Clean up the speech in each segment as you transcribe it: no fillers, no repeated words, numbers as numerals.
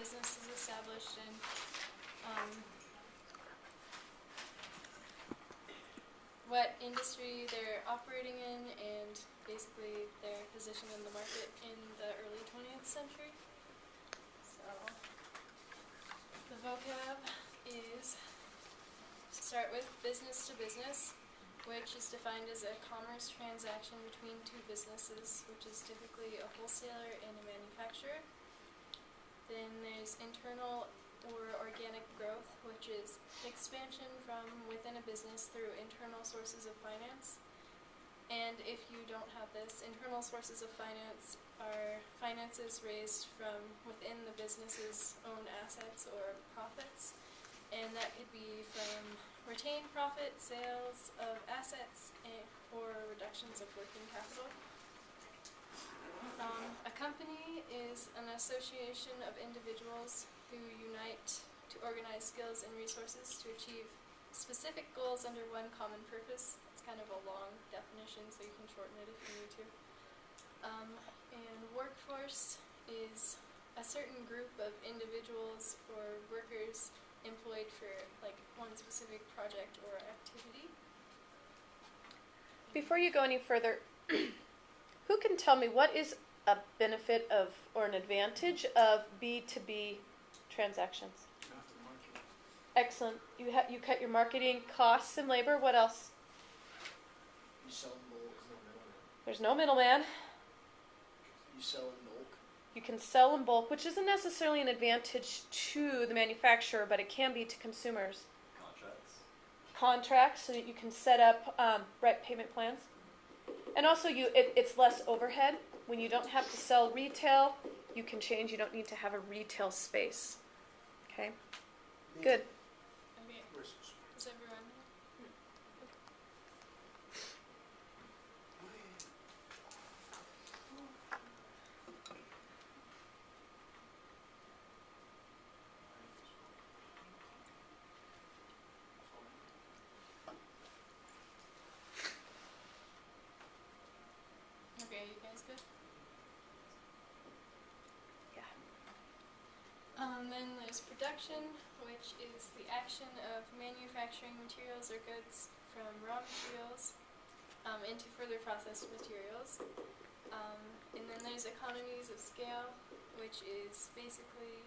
business is established and what industry they're operating in, and basically their position in the market in the early 20th century. So the vocab is, to start with, business to business, which is defined as a commerce transaction between two businesses, which is typically a wholesaler and a manufacturer. Then there's internal or organic growth, which is expansion from within a business through internal sources of finance. And if you don't have this, internal sources of finance are finances raised from within the business's own assets or profits. And that could be from retained profit, sales of assets, or reductions of working capital. A company is an association of individuals who unite to organize skills and resources to achieve specific goals under one common purpose. It's kind of a long definition, so you can shorten it if you need to. And workforce is a certain group of individuals or workers employed for like one specific project or activity. Before you go any further, who can tell me what is a benefit of or an advantage of B2B transactions? Aftermarket. Excellent. You cut your marketing costs and labor. What else? You sell in bulk. There's no middleman. You sell in bulk. You can sell in bulk, which isn't necessarily an advantage to the manufacturer, but it can be to consumers. Contracts, so that you can set up right payment plans. And also, it's less overhead. When you don't have to sell retail, you can change. You don't need to have a retail space. Okay? Good. Okay, is everyone? Okay, you guys good? Yeah. Then there's production, which is the action of manufacturing materials or goods from raw materials into further processed materials. And then there's economies of scale, which is basically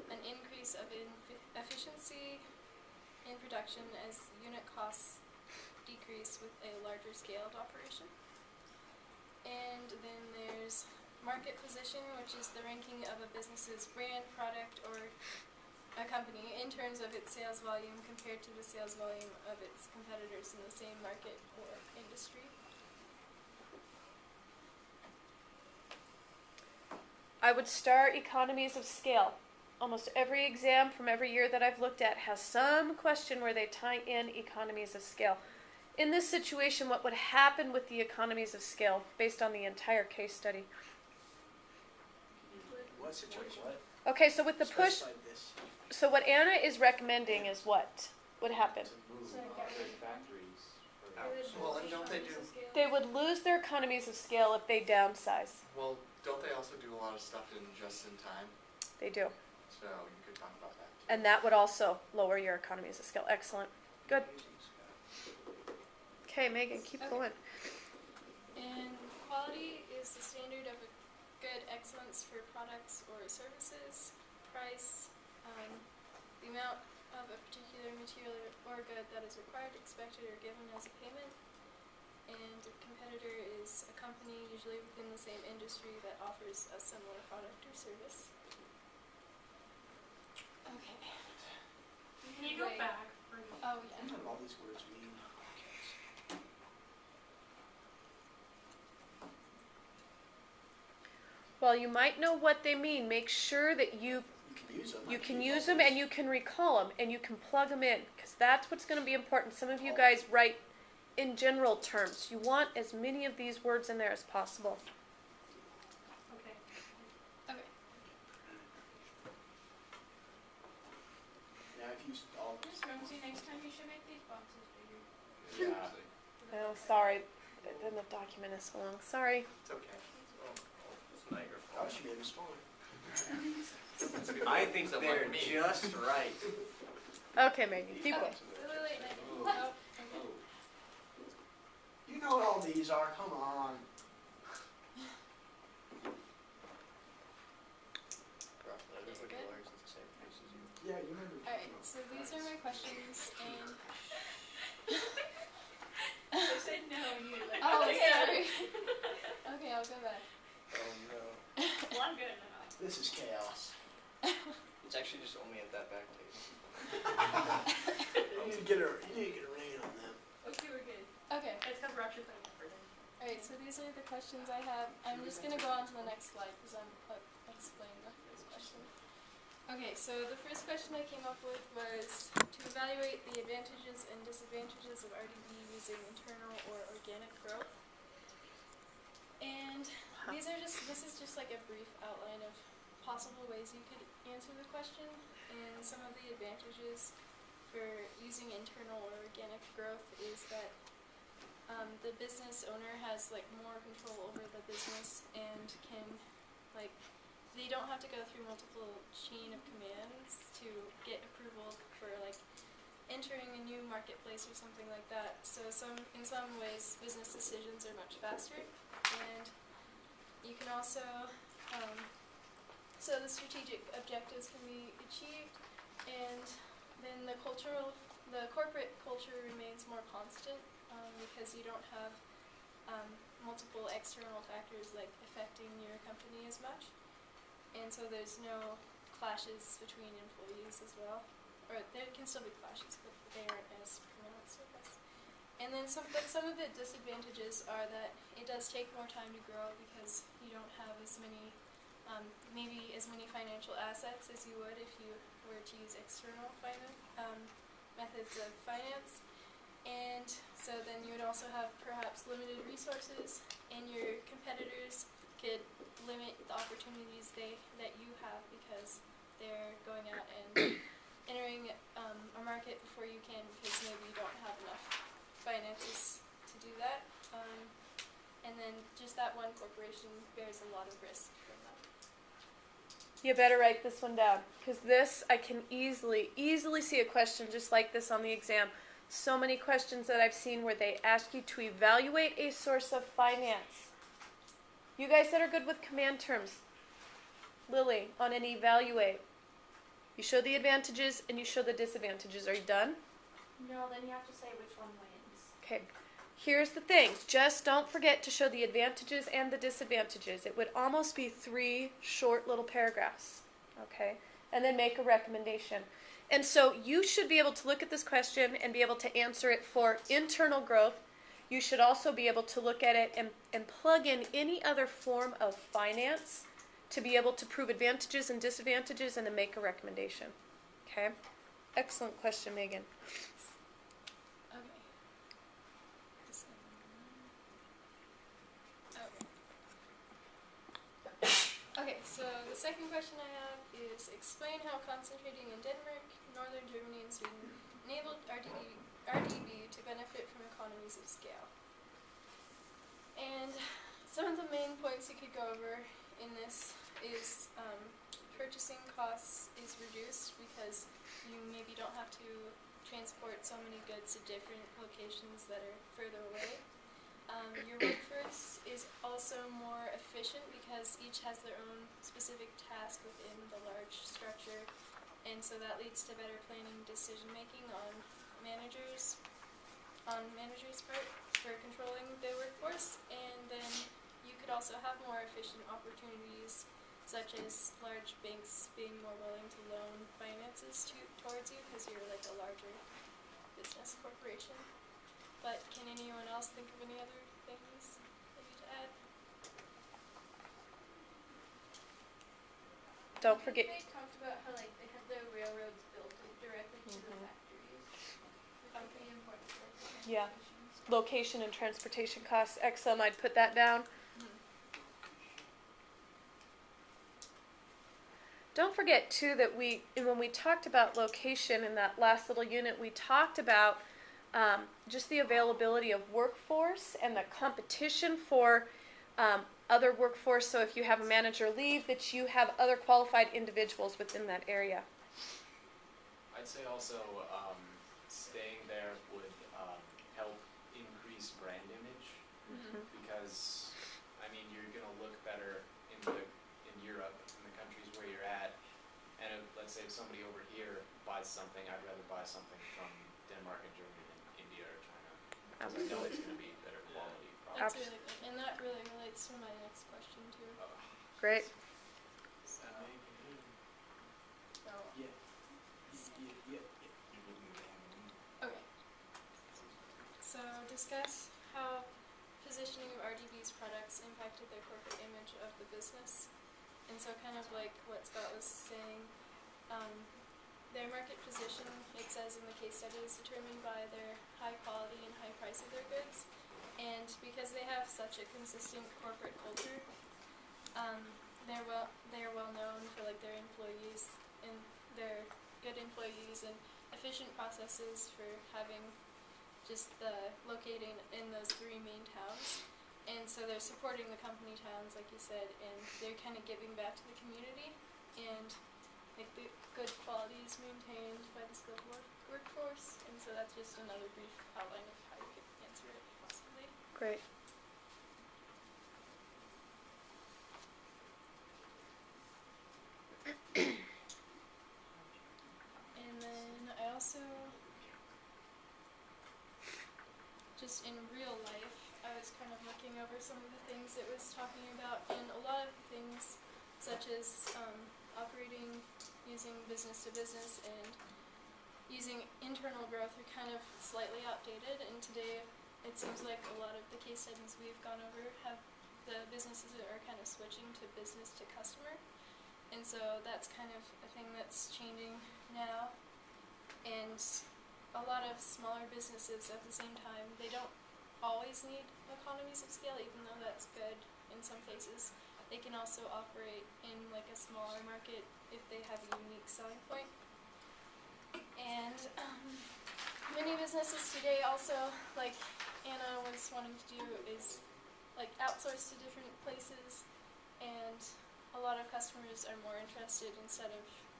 an increase of efficiency in production as unit costs decrease with a larger scaled operation. And then there's market position, which is the ranking of a business's brand, product, or a company in terms of its sales volume compared to the sales volume of its competitors in the same market or industry. I would start economies of scale. Almost every exam from every year that I've looked at has some question where they tie in economies of scale. In this situation, what would happen with the economies of scale based on the entire case study? What situation? Okay, so with the push, Specify this. so what Anna is recommending is what would happen? To move So other factories for Well, and don't they do? They would lose their economies of scale if they downsize. Well, don't they also do a lot of stuff in just in time? They do. So you could talk about that. And that would also lower your economies of scale. Excellent. Good. Okay, Megan, keep Okay. going. And quality is the standard of a good excellence for products or services. Price, the amount of a particular material or good that is required, expected, or given as a payment. And a competitor is a company usually within the same industry that offers a similar product or service. Okay. Can you go Wait. back? Oh, What yeah. do all these words mean? While you might know what they mean, make sure that you You can use them. can use them and you can recall them and you can plug them in, because that's what's going to be important. Some of you guys write in general terms. You want as many of these words in there as possible. Okay. Okay. Now, if you all. Miss Ramsey, next time you should make these boxes bigger. Yeah. Oh, sorry. Then the document is so long. Sorry. It's okay. It's not your Oh, fault. she made them smaller. It's good. I think Someone they're me. just right. Okay, Megan, keep going. Wait, Megan. Oh. Oh, Oh. You know what all these are, come on. Yeah, you remember. Alright, so these are my questions, and I said no, and you were like, oh, yeah. sorry. Okay, I'll go back. Oh no. Well, I'm good enough. This is chaos. It's actually just only at that back table. You need to get a ring on them. Okay, we're good. Okay. It's because we're actually playing it for them. Alright, so these are the questions I have. I'm just gonna go on to the next slide because I'm explaining the first question. Okay, so the first question I came up with was to evaluate the advantages and disadvantages of RDB using internal or organic growth. And this is just like a brief outline of possible ways you could answer the question, and some of the advantages for using internal or organic growth is that the business owner has like more control over the business and can like they don't have to go through multiple chain of commands to get approval for like entering a new marketplace or something like that. So in some ways business decisions are much faster, and you can also so the strategic objectives can be achieved, and then the corporate culture remains more constant because you don't have multiple external factors like affecting your company as much, and so there's no clashes between employees as well, or there can still be clashes, but they aren't as pronounced, I guess. And then some of the disadvantages are that it does take more time to grow because you don't have as many maybe as many financial assets as you would if you were to use external methods of finance. And so then you would also have perhaps limited resources, and your competitors could limit the opportunities that you have because they're going out and entering a market before you can because maybe you don't have enough finances to do that. And then just that one corporation bears a lot of risk from that. You better write this one down, because this, I can easily see a question just like this on the exam. So many questions that I've seen where they ask you to evaluate a source of finance. You guys that are good with command terms, Lily, on an evaluate, you show the advantages and you show the disadvantages. Are you done? No, then you have to say which one wins. Okay. Here's the thing. Just don't forget to show the advantages and the disadvantages. It would almost be 3 short little paragraphs. Okay? And then make a recommendation. And so you should be able to look at this question and be able to answer it for internal growth. You should also be able to look at it and plug in any other form of finance to be able to prove advantages and disadvantages and then make a recommendation. Okay? Excellent question, Megan. Okay. Okay, so the second question I have is explain how concentrating in Denmark, northern Germany, and Sweden enabled RDB to benefit from economies of scale. And some of the main points you could go over in this is purchasing costs is reduced because you maybe don't have to transport so many goods to different locations that are further away. Your workforce is also more efficient because each has their own specific task within the large structure, and so that leads to better planning, decision making on managers' part for controlling the workforce. And then you could also have more efficient opportunities, such as large banks being more willing to loan finances towards you because you're like a larger business corporation. But can anyone else think of any other things that you to add? Don't forget. They talked about how like they had the railroads built like, directly to the factories. Which would be important for the Yeah. transportation. Location and transportation costs. Excellent. I'd put that down. Don't forget, too, that when we talked about location in that last little unit, we talked about just the availability of workforce and the competition for other workforce, so if you have a manager leave, that you have other qualified individuals within that area. I'd say also, staying there would, help increase brand image, because, I mean, you're gonna look better in Europe, in the countries where you're at, and if, let's say if somebody over here buys something, I'd rather buy something from Denmark and Germany than India or China. I know it's gonna be better quality, probably. That's really good, and that really relates to my next question too. Great. So, Yeah. okay. So discuss how positioning of RDB's products impacted their corporate image of the business. And so kind of like what Scott was saying, their market position, it says in the case study, is determined by their high quality and high price of their goods. And because they have such a consistent corporate culture, they're well known for like their employees and their good employees and efficient processes for having just the locating in those 3 main towns. And so they're supporting the company towns, like you said, and they're kind of giving back to the community, and like the good quality is maintained by the skilled workforce. And so that's just another brief outline of how you could answer it possibly. Great. And then I also, just in real life, I was kind of looking over some of the things it was talking about, and a lot of things such as operating using business to business and using internal growth are kind of slightly outdated, and today it seems like a lot of the case studies we've gone over have the businesses are kind of switching to business to customer, and so that's kind of a thing that's changing now. And a lot of smaller businesses at the same time, they don't always need economies of scale, even though that's good in some cases. They can also operate in like a smaller market if they have a unique selling point. And many businesses today also, like Anna was wanting to do, is like outsource to different places, and a lot of customers are more interested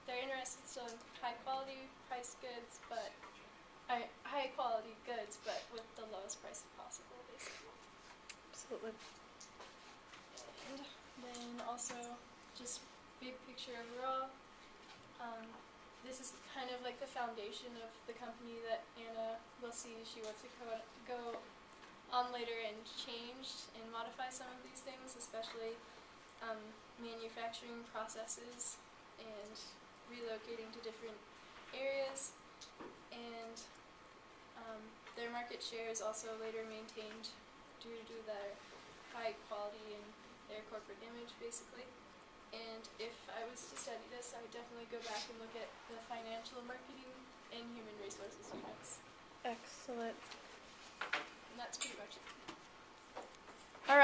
they're interested still in high quality priced goods, but high quality goods, but with the lowest price possible, basically. Absolutely. And then also, just big picture overall, this is kind of like the foundation of the company that Anna will see. She wants to go on later and change and modify some of these things, especially manufacturing processes and relocating to different areas. And their market share is also later maintained due to their high quality and their corporate image, basically. And if I was to study this, I would definitely go back and look at the financial, marketing, and human resources units. Excellent. And that's pretty much it.